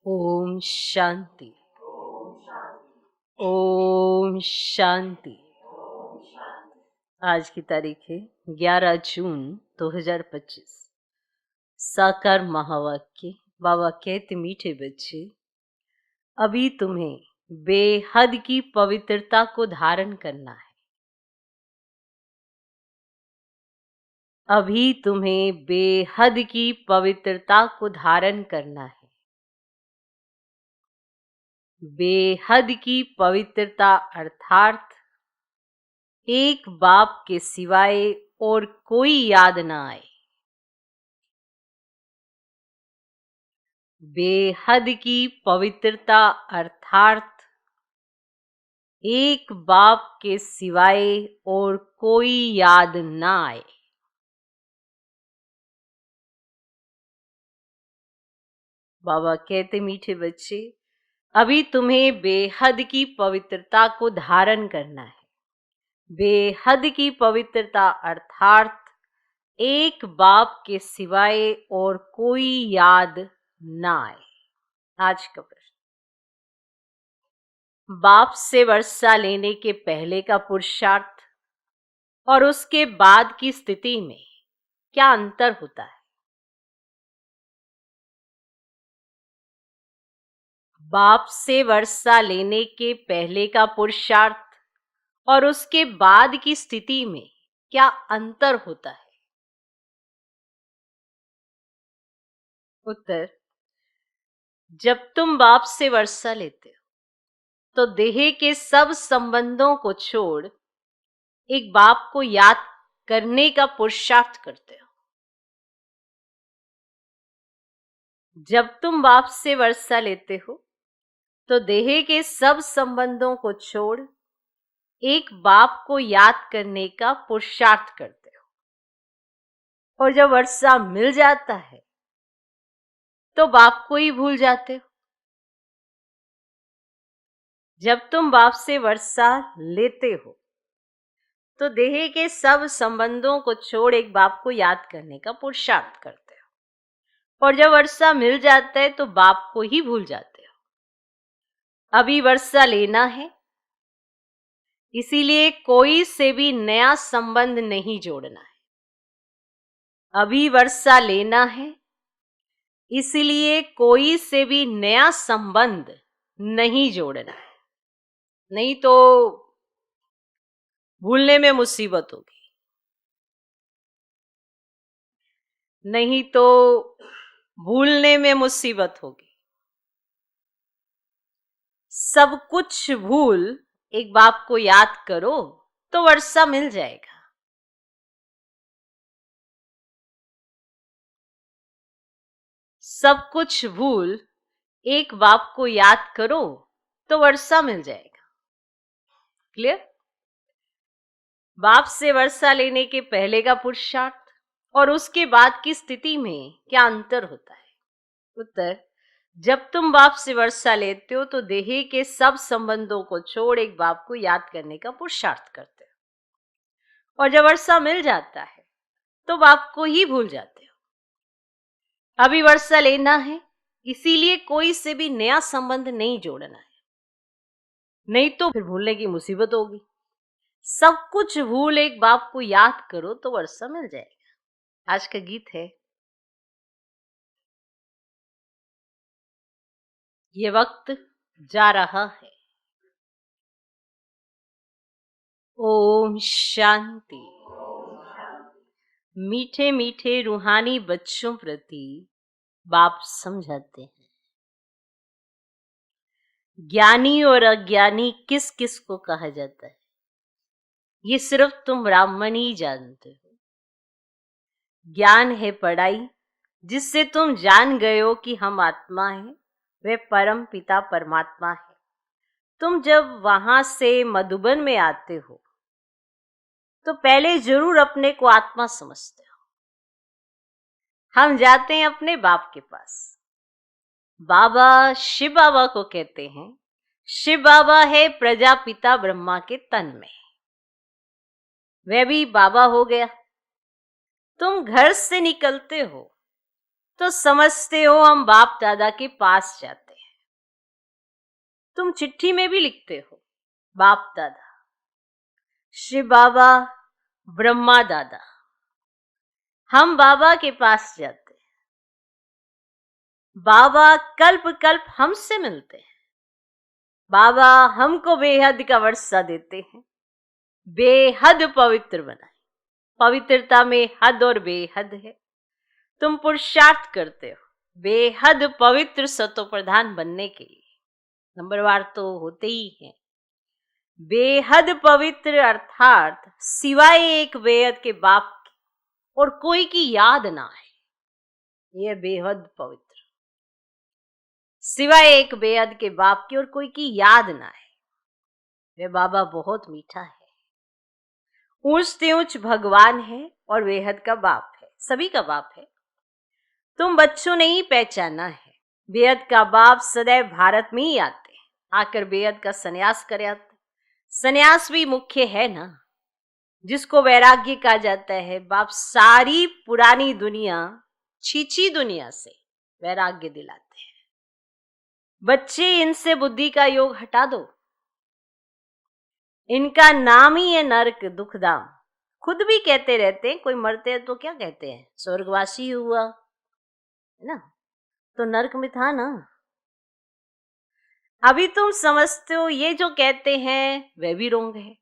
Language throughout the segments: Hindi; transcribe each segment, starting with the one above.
ओम शांति। ओम शांति। आज की तारीख है 11 जून 2025। साकार महावाक्य। बाबा कहते, मीठे बच्चे, अभी तुम्हें बेहद की पवित्रता को धारण करना है। अभी तुम्हें बेहद की पवित्रता को धारण करना है। बेहद की पवित्रता अर्थात एक बाप के सिवाय और कोई याद ना आए। बेहद की पवित्रता अर्थात एक बाप के सिवाय और कोई याद ना आए। बाबा कहते, मीठे बच्चे, अभी तुम्हें बेहद की पवित्रता को धारण करना है। बेहद की पवित्रता अर्थात एक बाप के सिवाय और कोई याद ना आए। आज का प्रश्न, बाप से वर्षा लेने के पहले का पुरुषार्थ और उसके बाद की स्थिति में क्या अंतर होता है? बाप से वर्षा लेने के पहले का पुरुषार्थ और उसके बाद की स्थिति में क्या अंतर होता है? उत्तर, जब तुम बाप से वर्षा लेते हो तो देह के सब संबंधों को छोड़ एक बाप को याद करने का पुरुषार्थ करते हो। जब तुम बाप से वर्षा लेते हो तो देह के सब संबंधों को छोड़ एक बाप को याद करने का पुरुषार्थ करते हो, और जब वर्षा मिल जाता है तो बाप को ही भूल जाते हो। जब तुम बाप से वर्षा लेते हो तो देह के सब संबंधों को छोड़ एक बाप को याद करने का पुरुषार्थ करते हो, और जब वर्षा मिल जाता है तो बाप को ही भूल जाते हो। अभी वर्षा लेना है, इसीलिए कोई से भी नया संबंध नहीं जोड़ना है। अभी वर्षा लेना है, इसलिए कोई से भी नया संबंध नहीं जोड़ना है, नहीं तो भूलने में मुसीबत होगी। नहीं तो भूलने में मुसीबत होगी। सब कुछ भूल एक बाप को याद करो तो वर्षा मिल जाएगा। सब कुछ भूल एक बाप को याद करो तो वर्षा मिल जाएगा। क्लियर? बाप से वर्षा लेने के पहले का पुरुषार्थ और उसके बाद की स्थिति में क्या अंतर होता है? उत्तर, जब तुम बाप से वर्षा लेते हो तो देह के सब संबंधों को छोड़ एक बाप को याद करने का पुरुषार्थ करते हो, और जब वर्षा मिल जाता है तो बाप को ही भूल जाते हो। अभी वर्षा लेना है, इसीलिए कोई से भी नया संबंध नहीं जोड़ना है, नहीं तो फिर भूलने की मुसीबत होगी। सब कुछ भूल एक बाप को याद करो तो वर्षा मिल जाएगा। आज का गीत है, ये वक्त जा रहा है। ओम शांति। मीठे मीठे रूहानी बच्चों प्रति बाप समझाते हैं, ज्ञानी और अज्ञानी किस किस को कहा जाता है ये सिर्फ तुम ब्राह्मण ही जानते हो। ज्ञान है पढ़ाई, जिससे तुम जान गए हो कि हम आत्मा हैं, वे परम पिता परमात्मा है। तुम जब वहां से मधुबन में आते हो तो पहले जरूर अपने को आत्मा समझते हो। हम जाते हैं अपने बाप के पास। बाबा शिव बाबा को कहते हैं, शिव बाबा है प्रजापिता ब्रह्मा के तन में, वह भी बाबा हो गया। तुम घर से निकलते हो तो समझते हो हम बाप दादा के पास जाते हैं। तुम चिट्ठी में भी लिखते हो बाप दादा, शिव बाबा, ब्रह्मा दादा। हम बाबा के पास जाते हैं, बाबा कल्प कल्प हमसे मिलते हैं, बाबा हमको बेहद का वर्षा देते हैं, बेहद पवित्र बनाए। पवित्रता में हद और बेहद है। तुम पुरुषार्थ करते हो बेहद पवित्र सतो प्रधान बनने के लिए। नंबरवार तो होते ही हैं। बेहद पवित्र अर्थात सिवाय एक बेहद के बाप के और कोई की याद ना है। यह बेहद पवित्र, सिवाय एक बेहद के बाप की और कोई की याद ना है। वे बाबा बहुत मीठा है, ऊंच से ऊंच भगवान है और बेहद का बाप है, सभी का बाप है। तुम बच्चों ने ही पहचाना है। बेहद का बाप सदैव भारत में ही आते हैं, आकर बेहद का सन्यास कर आते। सन्यास भी मुख्य है ना, जिसको वैराग्य कहा जाता है। बाप सारी पुरानी दुनिया, छीछी दुनिया से वैराग्य दिलाते हैं। बच्चे, इनसे बुद्धि का योग हटा दो। इनका नाम ही है नरक दुखधाम। खुद भी कहते रहते हैं, कोई मरते हैं तो क्या कहते हैं, स्वर्गवासी हुआ, है ना, तो नरक में था ना। अभी तुम समझते हो ये जो कहते हैं वह भी रोंग है।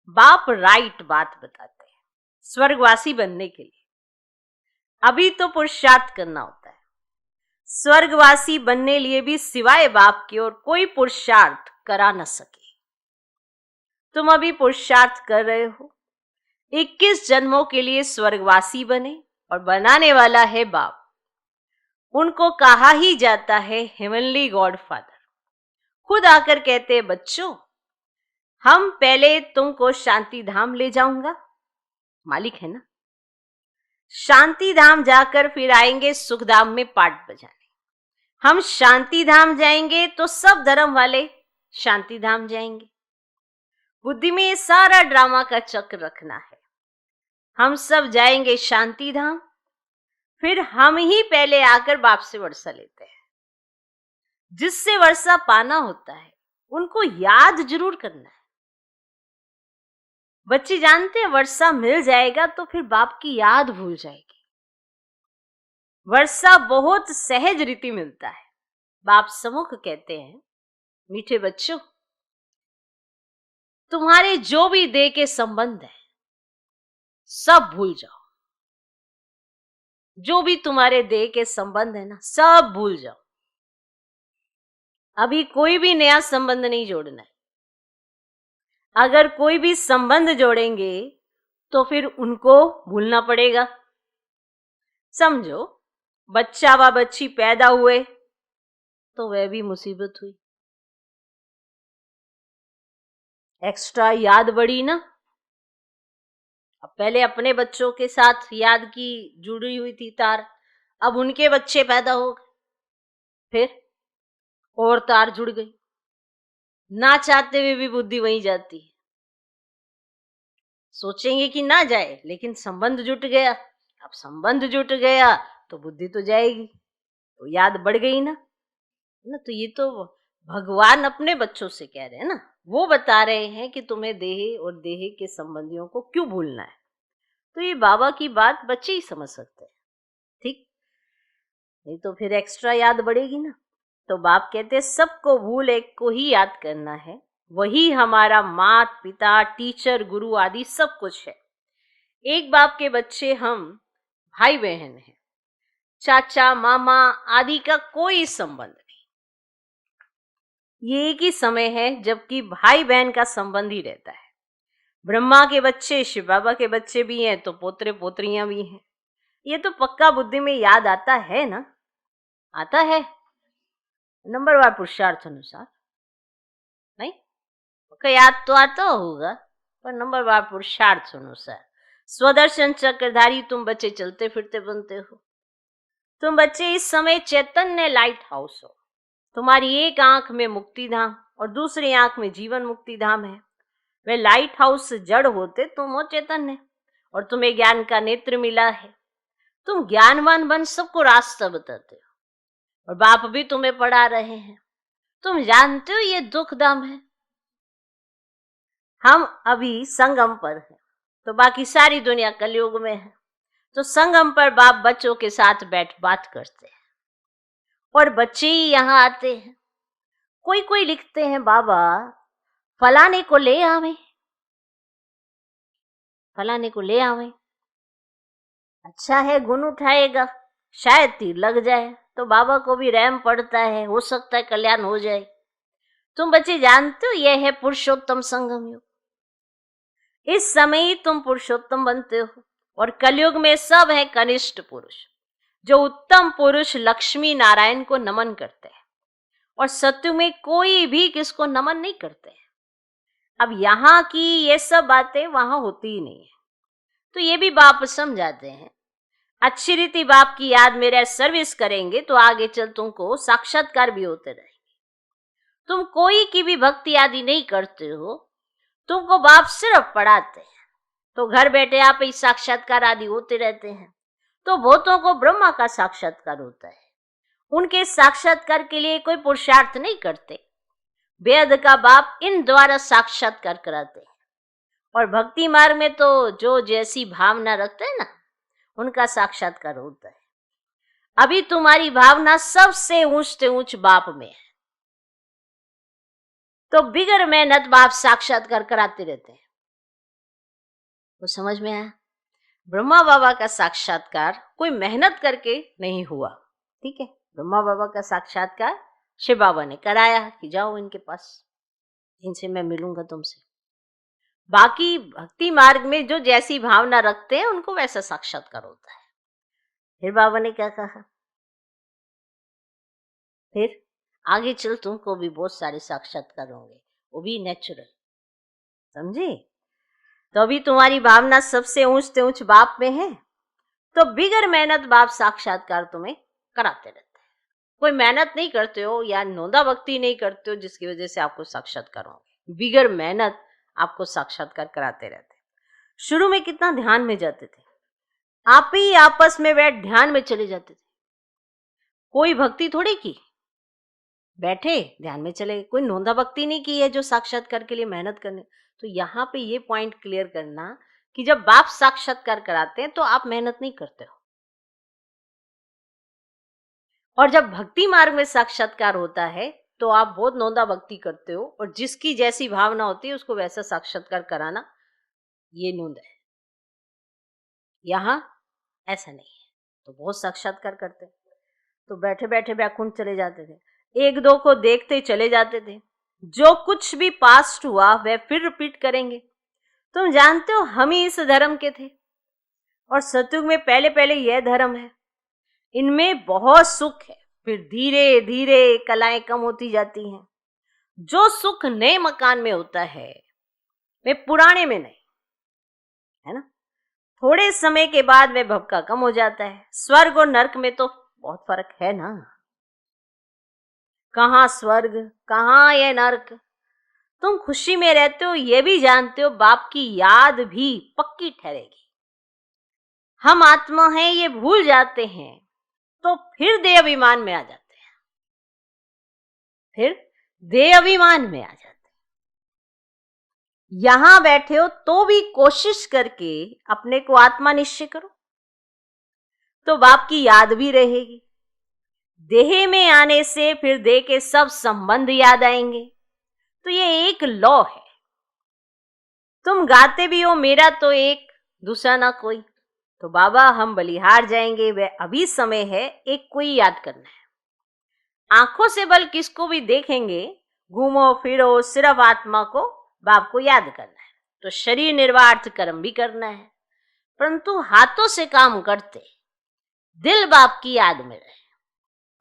बाप राइट बात बताते हैं स्वर्गवासी बनने के लिए। अभी तो पुरुषार्थ करना होता है। स्वर्गवासी बनने लिए भी सिवाय बाप की और कोई पुरुषार्थ करा न सके। तुम अभी पुरुषार्थ कर रहे हो, 21 जन्मों के लिए स्वर्गवासी बने, और बनाने वाला है बाप। उनको कहा ही जाता है हेवनली गॉड फादर। खुद आकर कहते हैं, बच्चों हम पहले तुमको शांति धाम ले जाऊंगा। मालिक है ना। शांति धाम जाकर फिर आएंगे सुख धाम में पाठ बजाने। हम शांति धाम जाएंगे तो सब धर्म वाले शांति धाम जाएंगे। बुद्धि में ये सारा ड्रामा का चक्र रखना है। हम सब जाएंगे शांति धाम, फिर हम ही पहले आकर बाप से वर्षा लेते हैं। जिससे वर्षा पाना होता है उनको याद जरूर करना है। बच्चे जानते हैं वर्षा मिल जाएगा तो फिर बाप की याद भूल जाएगी। वर्षा बहुत सहज रीति मिलता है। बाप सम्मुख कहते हैं, मीठे बच्चों तुम्हारे जो भी देह के संबंध है सब भूल जाओ। जो भी तुम्हारे देह के संबंध है ना, सब भूल जाओ। अभी कोई भी नया संबंध नहीं जोड़ना है। अगर कोई भी संबंध जोड़ेंगे तो फिर उनको भूलना पड़ेगा। समझो बच्चा व बच्ची पैदा हुए तो वह भी मुसीबत हुई, एक्स्ट्रा याद बढ़ी ना। अब पहले अपने बच्चों के साथ याद की जुड़ी हुई थी तार, अब उनके बच्चे पैदा हो गए, फिर और तार जुड़ गई। ना चाहते हुए भी बुद्धि वहीं जाती है। सोचेंगे कि ना जाए, लेकिन संबंध जुट गया। अब संबंध जुट गया तो बुद्धि तो जाएगी, तो याद बढ़ गई ना। तो ये तो भगवान अपने बच्चों से कह रहे हैं ना। वो बता रहे हैं कि तुम्हें देह और देह के संबंधियों को क्यों भूलना है। तो ये बाबा की बात बच्चे ही समझ सकते हैं, ठीक, नहीं तो फिर एक्स्ट्रा याद बढ़ेगी ना। तो बाप कहते हैं सबको भूल एक को ही याद करना है। वही हमारा माता पिता, टीचर, गुरु आदि सब कुछ है। एक बाप के बच्चे हम भाई बहन हैं। चाचा मामा आदि का कोई संबंध नहीं। ये एक ही समय है जबकि भाई बहन का संबंध ही रहता है। ब्रह्मा के बच्चे शिव बाबा के बच्चे भी हैं तो पोतरे पोतरियां भी हैं। ये तो पक्का बुद्धि में याद आता है ना, आता है नंबरवार पुरुषार्थ अनुसार। नहीं पक्का याद तो आता होगा, पर नंबरवार पुरुषार्थ अनुसार। स्वदर्शन चक्रधारी तुम बच्चे चलते फिरते बनते हो। तुम बच्चे इस समय चैतन्य लाइट हाउस हो। तुम्हारी एक आंख में मुक्ति धाम और दूसरी आंख में जीवन मुक्ति धाम है। वे लाइट हाउस जड़ होते, तुम हो चैतन्य, और तुम्हें ज्ञान का नेत्र मिला है। तुम ज्ञानवान बन सबको रास्ता बताते हो, और बाप भी तुम्हें पढ़ा रहे हैं। तुम जानते हो ये दुखधाम है। हम अभी संगम पर हैं, तो बाकी सारी दुनिया कलयुग में है। तो संगम पर बाप बच्चों के साथ बैठ बात करते हैं और बच्चे ही यहाँ आते हैं। कोई कोई लिखते हैं, बाबा फलाने को ले आवे, फलाने को ले आवे, अच्छा है गुण उठाएगा, शायद तीर लग जाए, तो बाबा को भी रहम पड़ता है, हो सकता है कल्याण हो जाए। तुम बच्चे जानते हो यह है पुरुषोत्तम संगम युग। इस समय ही तुम पुरुषोत्तम बनते हो, और कलयुग में सब है कनिष्ठ पुरुष, जो उत्तम पुरुष लक्ष्मी नारायण को नमन करते हैं, और सत्युग में कोई भी किसको नमन नहीं करते हैं। अब यहाँ की ये सब बातें वहां होती ही नहीं है, तो ये भी बाप समझाते हैं। अच्छी रीति बाप की याद में रह सर्विस करेंगे तो आगे चल तुमको साक्षात्कार भी होते रहेंगे। तुम कोई की भी भक्ति आदि नहीं करते हो, तुमको बाप सिर्फ पढ़ाते हैं, तो घर बैठे आप ही साक्षात्कार आदि होते रहते हैं। तो बहुतों को ब्रह्मा का साक्षात्कार होता है, उनके साक्षात्कार के लिए कोई पुरुषार्थ नहीं करते। वेद का बाप इन द्वारा साक्षात्कार कराते हैं, और भक्ति मार्ग में तो जो जैसी भावना रखते हैं ना, उनका साक्षात्कार होता है। अभी तुम्हारी भावना सबसे ऊंच से ऊंच बाप में है, तो बिगर मेहनत बाप साक्षात्कार कराते रहते हैं। वो समझ में आया? ब्रह्मा बाबा का साक्षात्कार कोई मेहनत करके नहीं हुआ, ठीक है। ब्रह्मा बाबा का साक्षात्कार शिव बाबा ने कराया कि जाओ इनके पास, इनसे मैं मिलूंगा तुमसे। बाकी भक्ति मार्ग में जो जैसी भावना रखते हैं उनको वैसा साक्षात्कार होता है। फिर बाबा ने क्या कहा, फिर आगे चल तुमको भी बहुत सारे साक्षात्कार होंगे, वो भी नेचुरल, समझे। तो अभी तुम्हारी भावना सबसे ऊंच से ऊंच बाप में है, तो बिगर मेहनत बाप साक्षात्कार तुम्हें कराते रहते हैं। कोई मेहनत नहीं करते हो या नोंदा भक्ति नहीं करते हो जिसकी वजह से आपको साक्षात्कार होंगे, बिगर मेहनत आपको साक्षात्कार कराते रहते हैं। शुरू में कितना ध्यान में जाते थे, आप ही आपस में बैठ ध्यान में चले जाते थे, कोई भक्ति थोड़ी की, बैठे ध्यान में चले, कोई नोंदा भक्ति नहीं की है जो साक्षात्कार के लिए मेहनत करने। तो यहाँ पे ये पॉइंट क्लियर करना कि जब बाप साक्षात्कार कराते हैं तो आप मेहनत नहीं करते हो, और जब भक्ति मार्ग में साक्षात्कार होता है तो आप बहुत नोंदा भक्ति करते हो, और जिसकी जैसी भावना होती है उसको वैसा साक्षात्कार कराना, ये नोंद है। यहाँ ऐसा नहीं है, तो बहुत साक्षात्कार करते, तो बैठे बैठे व्याकुंठ चले जाते थे, एक दो को देखते चले जाते थे, जो कुछ भी पास्ट हुआ वह फिर रिपीट करेंगे। तुम जानते हो हम ही इस धर्म के थे, और सतयुग में पहले पहले यह धर्म है, इनमें बहुत सुख है, फिर धीरे धीरे कलाएं कम होती जाती हैं। जो सुख नए मकान में होता है वे पुराने में नहीं, है ना। थोड़े समय के बाद वह भवका कम हो जाता है। स्वर्ग और नरक में तो बहुत फर्क है ना, कहाँ स्वर्ग कहाँ यह नरक। तुम खुशी में रहते हो ये भी जानते हो, बाप की याद भी पक्की ठहरेगी। हम आत्मा हैं ये भूल जाते हैं, तो फिर देह अभिमान में आ जाते हैं, फिर देह अभिमान में आ जाते हैं। यहां बैठे हो तो भी कोशिश करके अपने को आत्मा निश्चय करो, तो बाप की याद भी रहेगी। देह में आने से फिर देह के सब संबंध याद आएंगे, तो ये एक लॉ है। तुम गाते भी हो मेरा तो एक दूसरा ना कोई, तो बाबा हम बलिहार जाएंगे, वह अभी समय है, एक कोई याद करना है। आंखों से बल किसको भी देखेंगे, घूमो फिरो सिर्फ आत्मा को बाप को याद करना है। तो शरीर निर्वार्थ कर्म भी करना है, परंतु हाथों से काम करते दिल बाप की याद में रहे।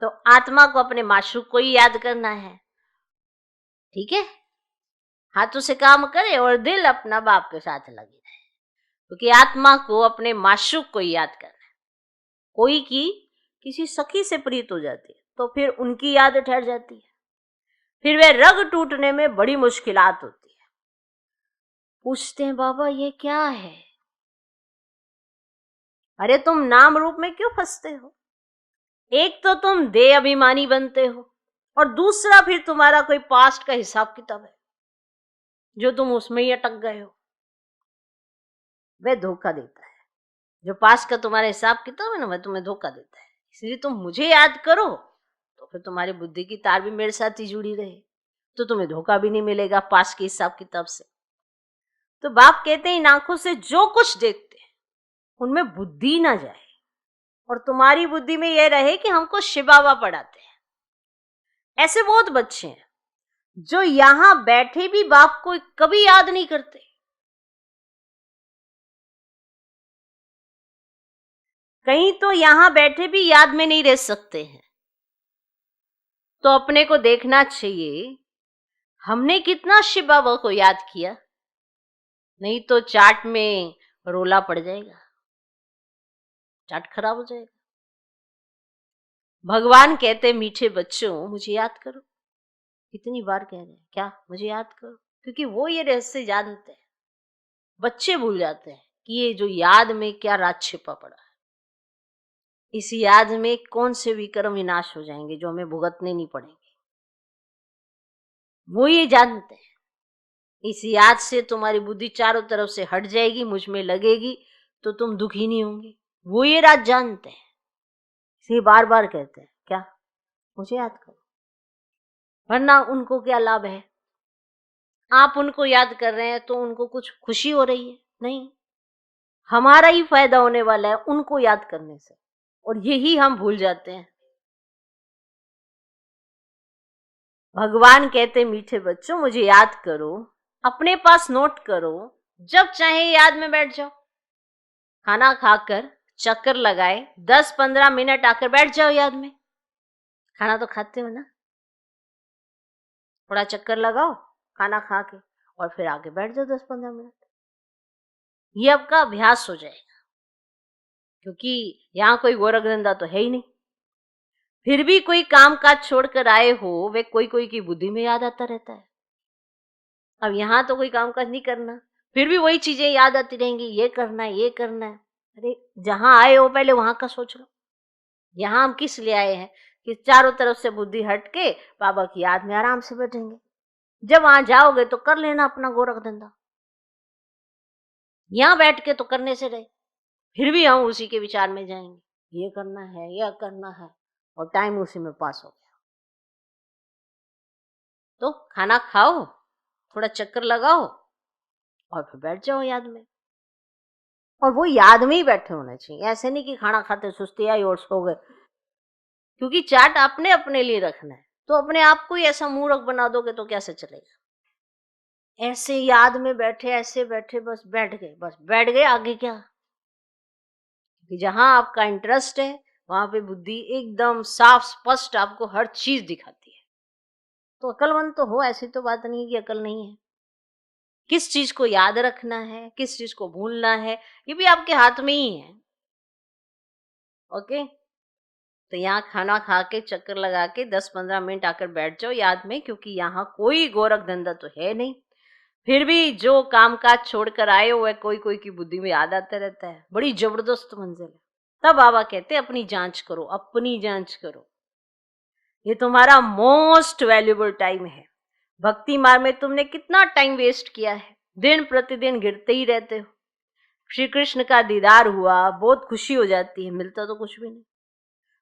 तो आत्मा को अपने माशूक को ही याद करना है, ठीक है। हाथों से काम करे और दिल अपना बाप के साथ लगी रहे, क्योंकि आत्मा को अपने माशूक को ही याद करना है। कोई की किसी सखी से प्रीत हो जाती है तो फिर उनकी याद ठहर जाती है, फिर वह रग टूटने में बड़ी मुश्किलात होती है। पूछते हैं बाबा ये क्या है, अरे तुम नाम रूप में क्यों फंसते हो। एक तो तुम देह अभिमानी बनते हो, और दूसरा फिर तुम्हारा कोई पास्ट का हिसाब किताब है जो तुम उसमें ही अटक गए हो। वह धोखा देता है। जो पास्ट का तुम्हारा हिसाब किताब है ना, वह तुम्हें धोखा देता है। इसलिए तुम मुझे याद करो तो फिर तुम्हारी बुद्धि की तार भी मेरे साथ ही जुड़ी रहे, तो तुम्हें धोखा भी नहीं मिलेगा पास्ट के हिसाब किताब से। तो बाप कहते हैं इन आंखों से जो कुछ देखते हैं उनमें बुद्धि ना जाए, और तुम्हारी बुद्धि में यह रहे कि हमको शिव बाबा पढ़ाते हैं। ऐसे बहुत बच्चे हैं जो यहां बैठे भी बाप को कभी याद नहीं करते। कहीं तो यहां बैठे भी याद में नहीं रह सकते हैं। तो अपने को देखना चाहिए हमने कितना शिव बाबा को याद किया, नहीं तो चाट में रोला पड़ जाएगा, चाट खराब हो जाएगा। भगवान कहते मीठे बच्चों मुझे याद करो। कितनी बार कह रहे हैं क्या मुझे याद करो, क्योंकि वो ये रहस्य जानते हैं। बच्चे भूल जाते हैं कि ये जो याद में क्या राज छिपा पड़ा है। इस याद में कौन से विक्रम विनाश हो जाएंगे जो हमें भुगतने नहीं पड़ेंगे, वो ये जानते हैं। इस याद से तुम्हारी बुद्धि चारों तरफ से हट जाएगी, मुझ में लगेगी तो तुम दुखी नहीं होंगे, वो ये राज जानते हैं। इसलिए बार बार कहते हैं क्या मुझे याद करो, वरना उनको क्या लाभ है। आप उनको याद कर रहे हैं तो उनको कुछ खुशी हो रही है? नहीं, हमारा ही फायदा होने वाला है उनको याद करने से, और यही हम भूल जाते हैं। भगवान कहते मीठे बच्चों मुझे याद करो, अपने पास नोट करो, जब चाहे याद में बैठ जाओ। खाना खाकर चक्कर लगाए 10-15 मिनट आकर बैठ जाओ याद में। खाना तो खाते हो ना, थोड़ा चक्कर लगाओ खाना खा के और फिर आगे बैठ जाओ 10-15 मिनट। ये आपका अभ्यास हो जाएगा, क्योंकि यहाँ कोई गोरख धंधा तो है ही नहीं। फिर भी कोई काम काज छोड़कर आए हो, वे कोई कोई की बुद्धि में याद आता रहता है। अब यहाँ तो कोई काम काज नहीं करना, फिर भी वही चीजें याद आती रहेंगी, ये करना है ये करना है। अरे जहां आए हो पहले वहां का सोच लो। यहाँ हम किस लिए आए हैं कि चारों तरफ से बुद्धि हट के बाबा की याद में आराम से बैठेंगे। जब वहां जाओगे तो कर लेना अपना गोरख धंधा, यहाँ बैठ के तो करने से रहे। फिर भी हम उसी के विचार में जाएंगे, ये करना है यह करना है, और टाइम उसी में पास हो गया। तो खाना खाओ, थोड़ा चक्कर लगाओ और फिर बैठ जाओ याद में। और वो याद में ही बैठे होने चाहिए, ऐसे नहीं कि खाना खाते सुस्ती आई और सो गए, क्योंकि चाट आपने अपने लिए रखना है। तो अपने आप को ही ऐसा मूर्ख बना दोगे तो कैसे चलेगा। ऐसे याद में बैठे, ऐसे बैठे, बस बैठ गए, बस बैठ गए, आगे क्या। कि जहां आपका इंटरेस्ट है वहां पे बुद्धि एकदम साफ स्पष्ट आपको हर चीज दिखाती है। तो अकलमंद तो हो, ऐसी तो बात नहीं है कि अकल नहीं है। किस चीज को याद रखना है, किस चीज को भूलना है, ये भी आपके हाथ में ही है। ओके, तो यहाँ खाना खा के चक्कर लगा के 10-15 मिनट आकर बैठ जाओ याद में, क्योंकि यहाँ कोई गोरख धंधा तो है नहीं। फिर भी जो काम काज छोड़कर आए हो है कोई कोई की बुद्धि में याद आता रहता है। बड़ी जबरदस्त मंजिल है। तब बाबा कहते अपनी जांच करो, अपनी जांच करो। ये तुम्हारा मोस्ट वैल्यूबल टाइम है। भक्ति मार्ग में तुमने कितना टाइम वेस्ट किया है, दिन प्रतिदिन गिरते ही रहते हो। श्री कृष्ण का दीदार हुआ, बहुत खुशी हो जाती है, मिलता तो कुछ भी नहीं।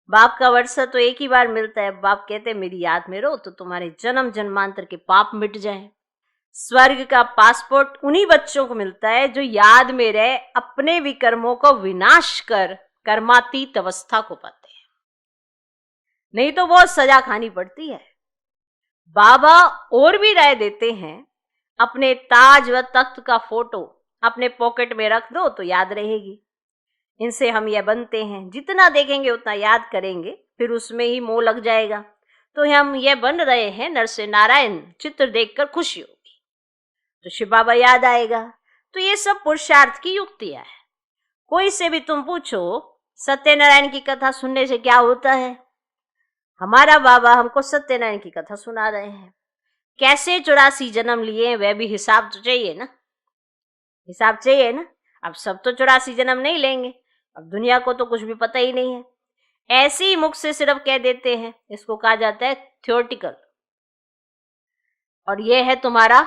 बाप का वर्षा तो एक ही बार मिलता है। बाप कहते मेरी याद में रहो तो तुम्हारे जन्म जन्मांतर के पाप मिट जाए। स्वर्ग का पासपोर्ट उन्हीं बच्चों को मिलता है जो याद में रहे, अपने विकर्मों को विनाश कर कर्मातीत अवस्था को पाते हैं। नहीं तो बहुत सजा खानी पड़ती है। बाबा और भी राय देते हैं, अपने ताज व तख्त का फोटो अपने पॉकेट में रख दो तो याद रहेगी। इनसे हम यह बनते हैं, जितना देखेंगे उतना याद करेंगे, फिर उसमें ही मोह लग जाएगा। तो हम यह बन रहे हैं नर से नारायण, चित्र देखकर खुशी होगी तो शिव बाबा याद आएगा। तो ये सब पुरुषार्थ की युक्तियां है। कोई से भी तुम पूछो सत्यनारायण की कथा सुनने से क्या होता है, हमारा बाबा हमको सत्यनारायण की कथा सुना रहे हैं। कैसे 84 जन्म लिए, वह भी हिसाब तो चाहिए ना, हिसाब चाहिए ना। अब सब तो 84 जन्म नहीं लेंगे, अब दुनिया को तो कुछ भी पता ही नहीं है। ऐसे ही मुख से सिर्फ कह देते हैं, इसको कहा जाता है थ्योरेटिकल, और ये है तुम्हारा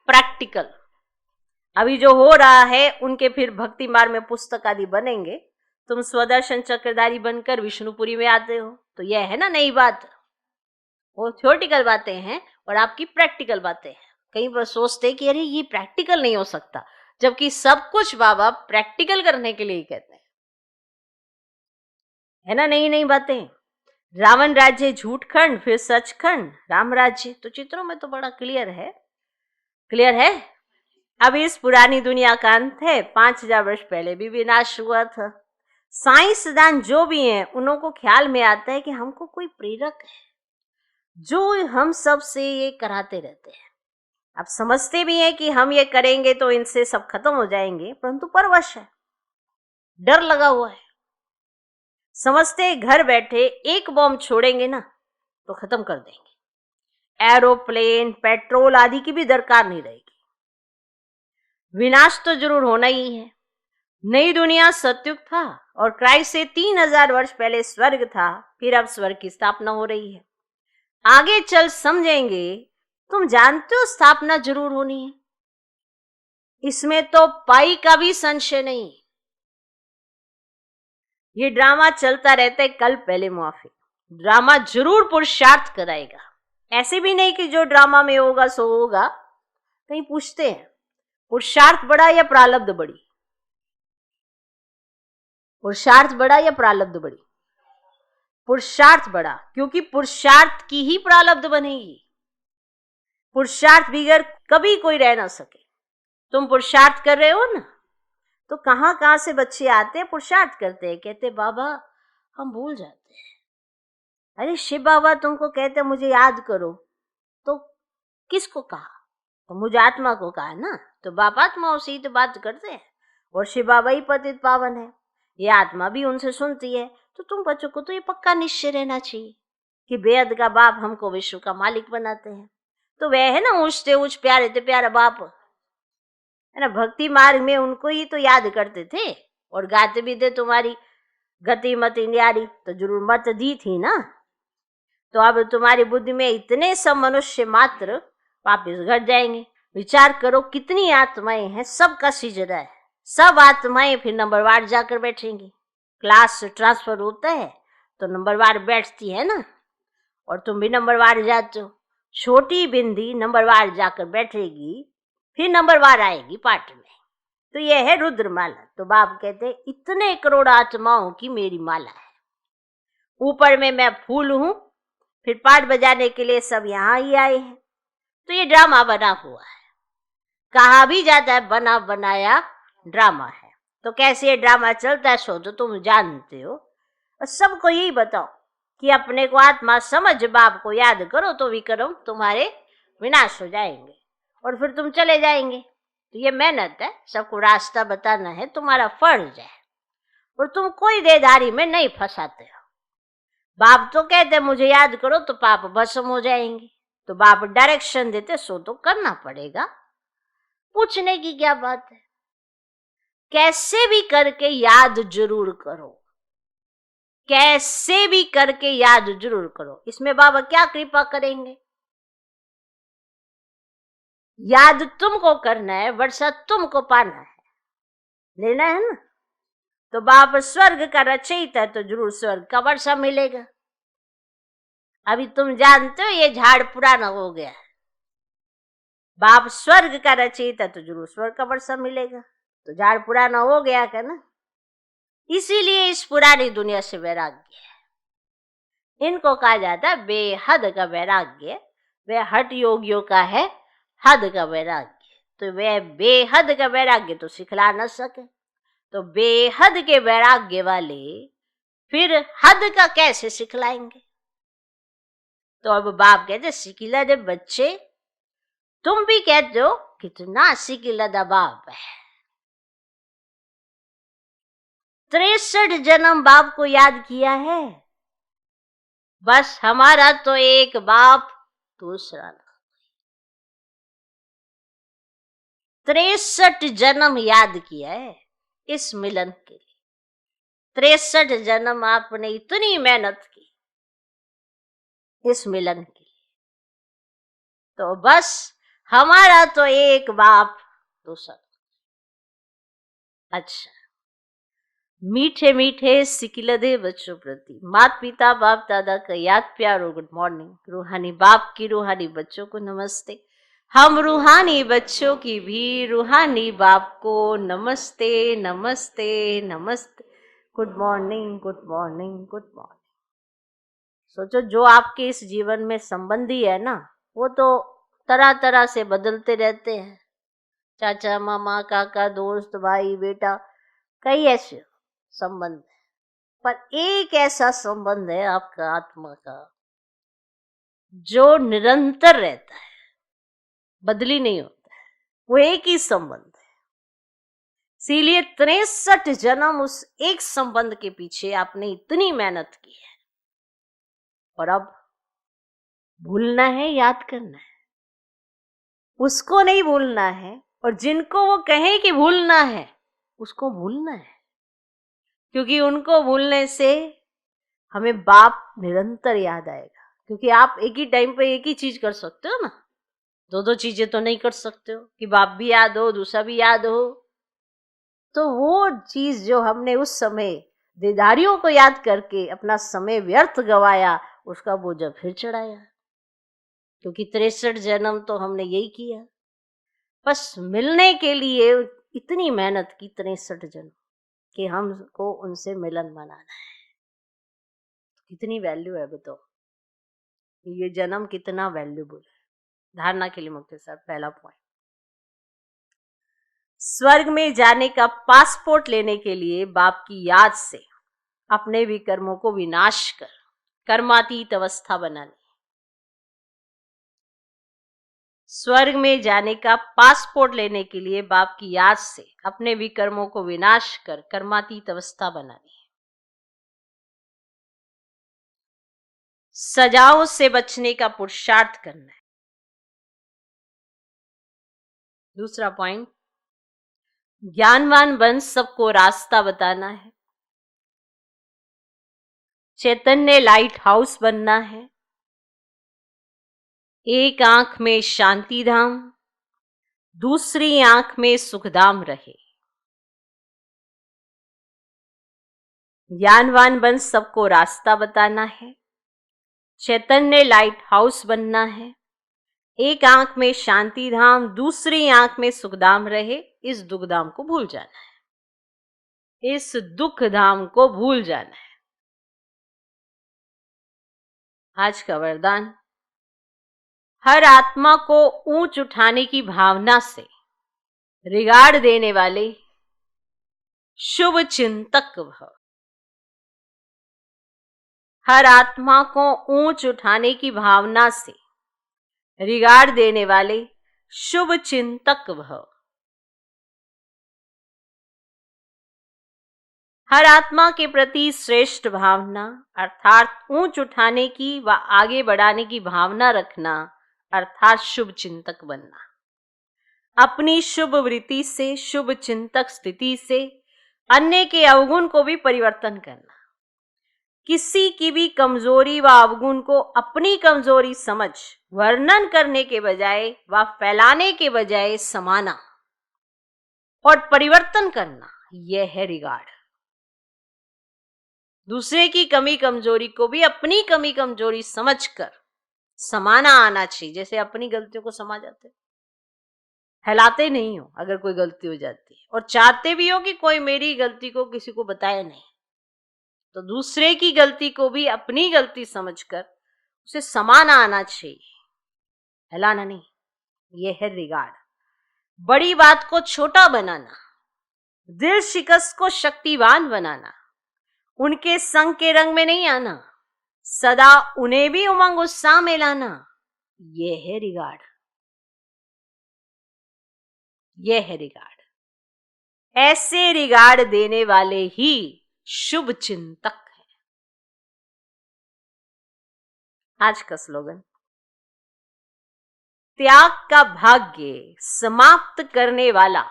प्रैक्टिकल। अभी जो हो रहा है उनके फिर भक्ति मार्ग में पुस्तक आदि बनेंगे, तुम स्वदर्शन चक्रधारी बनकर विष्णुपुरी में आते हो, तो यह है ना नई बात। वो थ्योरेटिकल बातें हैं और आपकी प्रैक्टिकल बातें हैं। कई बार सोचते कि अरे ये प्रैक्टिकल नहीं हो सकता, जबकि सब कुछ बाबा प्रैक्टिकल करने के लिए ही कहते हैं, है ना नई नई बातें। रावण राज्य झूठ खंड, फिर सच खंड, राम राज्य, तो चित्रों में तो बड़ा क्लियर है, क्लियर है। अब इस पुरानी दुनिया का अंत है, 5000 वर्ष पहले भी विनाश हुआ था। साइंसदान जो भी हैं उन्हों को ख्याल में आता है कि हमको कोई प्रेरक है जो हम सब से ये कराते रहते हैं। आप समझते भी हैं कि हम ये करेंगे तो इनसे सब खत्म हो जाएंगे, परंतु परवश है, डर लगा हुआ है। समझते हैं घर बैठे एक बॉम्ब छोड़ेंगे ना तो खत्म कर देंगे, एरोप्लेन पेट्रोल आदि की भी दरकार नहीं रहेगी। विनाश तो जरूर होना ही है। नई दुनिया सतयुग था और क्राइस्ट से 3000 वर्ष पहले स्वर्ग था, फिर अब स्वर्ग की स्थापना हो रही है। आगे चल समझेंगे। तुम जानते हो स्थापना जरूर होनी है, इसमें तो पाई का भी संशय नहीं। ये ड्रामा चलता रहता है, कल पहले मुआफी, ड्रामा जरूर पुरुषार्थ कराएगा। ऐसे भी नहीं कि जो ड्रामा में होगा सो होगा। कहीं पूछते हैं पुरुषार्थ बड़ा या प्रारब्ध बड़ी? पुरुषार्थ बड़ा या प्रारब्ध बड़ी? पुरुषार्थ बड़ा, क्योंकि पुरुषार्थ की ही प्रारब्ध बनेगी। पुरुषार्थ बिगर कभी कोई रह ना सके। तुम पुरुषार्थ कर रहे हो ना, तो कहां कहां से बच्चे आते हैं, पुरुषार्थ करते हैं, कहते बाबा हम भूल जाते हैं। अरे शिव बाबा तुमको कहते मुझे याद करो, तो किसको कहा? तो मुझे आत्मा को कहा ना, तो बाप आत्माओं से ही तो बात करते हैं, और शिव बाबा ही पतित पावन है, ये आत्मा भी उनसे सुनती है। तो तुम बच्चों को तो ये पक्का निश्चय रहना चाहिए कि बेहद का बाप हमको विश्व का मालिक बनाते हैं। तो वह है ना ऊंचते ऊंच प्यारे ते प्यारा बाप, है ना। भक्ति मार्ग में उनको ही तो याद करते थे और गाते भी थे, तुम्हारी गति मत न्यारी, तो जरूर मत दी थी ना। तो अब तुम्हारी बुद्धि में इतने सब मनुष्य मात्र वापिस घर जाएंगे। विचार करो कितनी आत्माएं हैं, सबका सिजरा है, सब आत्माएं फिर नंबरवार जाकर बैठेंगी। क्लास ट्रांसफर होता है तो नंबरवार बैठती है ना, और तुम भी नंबरवार जाते हो। छोटी बिंदी नंबरवार जाकर बैठेगी, फिर नंबरवार आएगी पाठ में। तो यह है रुद्रमाला। तो बाप कहते हैं इतने करोड़ आत्माओं की मेरी माला है, ऊपर में मैं फूल हूं, फिर पाठ बजाने के लिए सब यहां ही आए हैं। तो ये ड्रामा बना हुआ है, कहा भी जाता है बना बनाया ड्रामा है। तो कैसे ये ड्रामा चलता है सो तो तुम जानते हो। और सबको यही बताओ कि अपने को आत्मा समझ, बाप को याद करो, तो विक्रम तुम्हारे विनाश हो जाएंगे और फिर तुम चले जाएंगे। तो ये मेहनत है, सबको रास्ता बताना है, तुम्हारा फर्ज है, और तुम कोई देदारी में नहीं फंसाते हो। बाप तो कहते मुझे याद करो, तो पाप भस्म हो जाएंगे। तो बाप डायरेक्शन देते, सो तो करना पड़ेगा, पूछने की क्या बात है। कैसे भी करके याद जरूर करो, कैसे भी करके याद जरूर करो। इसमें बाबा क्या कृपा करेंगे? याद तुमको करना है, वर्षा तुमको पाना है, लेना है ना। तो बाप स्वर्ग का रचयिता है, तो जरूर स्वर्ग का वर्षा मिलेगा। अभी तुम जानते हो ये झाड़ पुराना हो गया है, बाप स्वर्ग का रचयिता, तो जरूर स्वर्ग का वर्षा मिलेगा। तो झाड़ पुराना हो गया क्या ना, इसीलिए इस पुरानी दुनिया से वैराग्य है। इनको कहा जाता है बेहद का वैराग्य। वह हठ योगियों का है हद का वैराग्य। तो वह बेहद का वैराग्य तो सिखला न सके, तो बेहद के वैराग्य वाले फिर हद का कैसे सिखलाएंगे? तो अब बाप कहते सिकिला दे बच्चे, तुम भी कहते हो कितना सिकिला दा बाप है। 63 जन्म बाप को याद किया है, बस हमारा तो एक बाप दूसरा ना। 63 जन्म याद किया है इस मिलन के लिए। 63 जन्म आपने इतनी मेहनत की, इस मिलन के लिए। तो बस हमारा तो एक बाप दूसरा। अच्छा, मीठे मीठे सिकिलदे बच्चों प्रति माता पिता बाप दादा का याद प्यार और गुड मॉर्निंग। रूहानी बाप की रूहानी बच्चों को नमस्ते। हम रूहानी बच्चों की भी रूहानी बाप को नमस्ते नमस्ते नमस्ते। Good morning good morning good morning. सोचो, जो आपके इस जीवन में संबंधी है ना, वो तो तरह तरह से बदलते रहते हैं। चाचा मामा काका दोस्त भाई बेटा, कई ऐसे संबंध है, पर एक ऐसा संबंध है आपका आत्मा का जो निरंतर रहता है, बदली नहीं होता है। वो एक ही संबंध है। इसीलिए 63 जन्म उस एक संबंध के पीछे आपने इतनी मेहनत की है, और अब भूलना है, याद करना है। उसको नहीं भूलना है, और जिनको वो कहे कि भूलना है उसको भूलना है, क्योंकि उनको भूलने से हमें बाप निरंतर याद आएगा। क्योंकि आप एक ही टाइम पे एक ही चीज कर सकते हो ना, दो दो चीजें तो नहीं कर सकते हो कि बाप भी याद हो दूसरा भी याद हो। तो वो चीज जो हमने उस समय देदारियों को याद करके अपना समय व्यर्थ गवाया, उसका बोझ फिर चढ़ाया। क्योंकि 63 जन्म तो हमने यही किया, बस मिलने के लिए इतनी मेहनत की 63 जन्म कि हमको उनसे मिलन मनाना है। कितनी वैल्यू है बताओ, ये जन्म कितना वैल्यूबल है। धारणा के लिए मुक्ति सर, पहला पॉइंट, स्वर्ग में जाने का पासपोर्ट लेने के लिए बाप की याद से अपने विकर्मों को विनाश कर कर्मातीत अवस्था बनानी। स्वर्ग में जाने का पासपोर्ट लेने के लिए बाप की याद से अपने विकर्मों को विनाश कर कर्मातीत अवस्था बनानी है। सजाओं से बचने का पुरुषार्थ करना है। दूसरा पॉइंट, ज्ञानवान बन सबको रास्ता बताना है। चैतन्य लाइट हाउस बनना है। एक आंख में शांति धाम, दूसरी आंख में सुखधाम रहे। ज्ञानवान बन सबको रास्ता बताना है। चैतन्य लाइट हाउस बनना है। एक आंख में शांति धाम, दूसरी आंख में सुखधाम रहे। इस दुखधाम को भूल जाना है, इस दुख धाम को भूल जाना है। आज का वरदान, हर आत्मा को ऊंच उठाने की भावना से रिगार्ड देने वाले शुभ चिंतक भव। हर आत्मा को ऊंच उठाने की भावना से रिगार्ड देने वाले शुभ चिंतक भव। हर आत्मा के प्रति श्रेष्ठ भावना अर्थात ऊंच उठाने की व आगे बढ़ाने की भावना रखना, अर्थात शुभ चिंतक बनना। अपनी शुभ वृत्ति से, शुभ चिंतक स्थिति से अन्य के अवगुण को भी परिवर्तन करना। किसी की भी कमजोरी व अवगुण को अपनी कमजोरी समझ वर्णन करने के बजाय व फैलाने के बजाय समाना और परिवर्तन करना, यह है रिगार्ड। दूसरे की कमी कमजोरी को भी अपनी कमी कमजोरी समझकर समाना आना चाहिए। जैसे अपनी गलतियों को समा जाते, फैलाते नहीं हो अगर कोई गलती हो जाती है, और चाहते भी हो कि कोई मेरी गलती को किसी को बताए नहीं, तो दूसरे की गलती को भी अपनी गलती समझकर उसे समाना आना चाहिए, फैलाना नहीं। यह है रिगार्ड। बड़ी बात को छोटा बनाना, दिल शिकस्त को शक्तिवान बनाना, उनके संग के रंग में नहीं आना, सदा उन्हें भी उमंग उत्साह में लाना, यह है रिगार्ड। यह है रिगार्ड। ऐसे रिगार्ड देने वाले ही शुभ चिंतक हैं। आज का स्लोगन, त्याग का भाग्य समाप्त करने वाला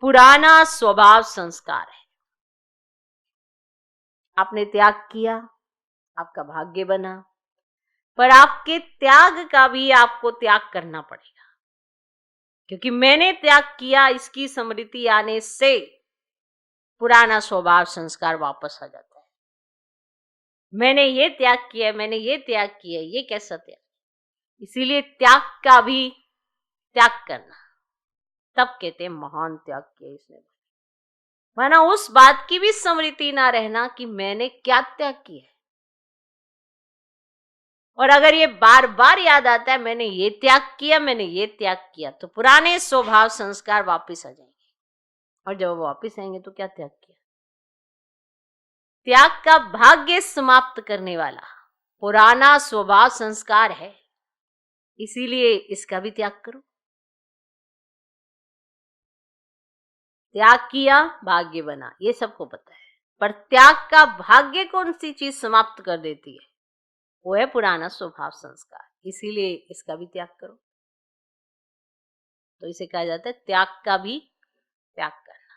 पुराना स्वभाव संस्कार है। आपने त्याग किया, आपका भाग्य बना, पर आपके त्याग का भी आपको त्याग करना पड़ेगा, क्योंकि मैंने त्याग किया, इसकी स्मृति आने से पुराना स्वभाव संस्कार वापस आ जाता है। मैंने ये त्याग किया, मैंने ये त्याग किया, ये कैसा त्याग? इसीलिए त्याग का भी त्याग करना, तब कहते हैं महान त्याग किया इसने। वरना उस बात की भी स्मृति ना रहना कि मैंने क्या त्याग किया है। और अगर ये बार बार याद आता है मैंने ये त्याग किया, मैंने ये त्याग किया, तो पुराने स्वभाव संस्कार वापस आ जाएंगे। और जब वो वापस आएंगे तो क्या त्याग किया? त्याग का भाग्य समाप्त करने वाला पुराना स्वभाव संस्कार है, इसीलिए इसका भी त्याग करो। त्याग किया भाग्य बना, ये सबको पता है, पर त्याग का भाग्य कौन सी चीज समाप्त कर देती है? वो है पुराना स्वभाव संस्कार, इसीलिए इसका भी त्याग करो। तो इसे कहा जाता है त्याग का भी त्याग करना।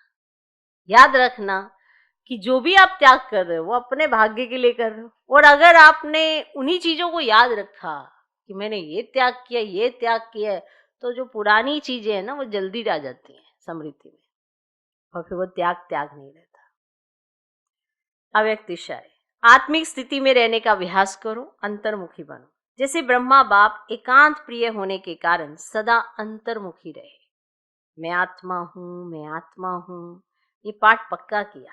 याद रखना कि जो भी आप त्याग कर रहे हो वो अपने भाग्य के लिए कर रहे हो। और अगर आपने उन्हीं चीजों को याद रखा कि मैंने ये त्याग किया, ये त्याग किया, तो जो पुरानी चीजें हैं ना वो जल्दी आ जाती हैं स्मृति में, और फिर वो त्याग त्याग नहीं रहता। अव्यक्त इशारे, आत्मिक स्थिति में रहने का अभ्यास करो, अंतर्मुखी बनो। जैसे ब्रह्मा बाप एकांत प्रिय होने के कारण सदा अंतर्मुखी रहे। मैं आत्मा हूं, मैं आत्मा हूं, ये पाठ पक्का किया,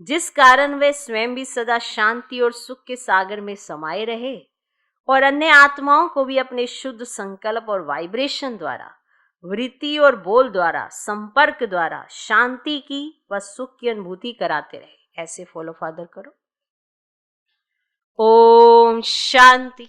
जिस कारण वे स्वयं भी सदा शांति और सुख के सागर में समाये रहे और अन्य आत्माओं को भी अपने शुद्ध संकल्प और वाइब्रेशन द्वारा, वृत्ति और बोल द्वारा, संपर्क द्वारा शांति की व सुख की अनुभूति कराते रहे। ऐसे फॉलो फादर करो। ओम शांति।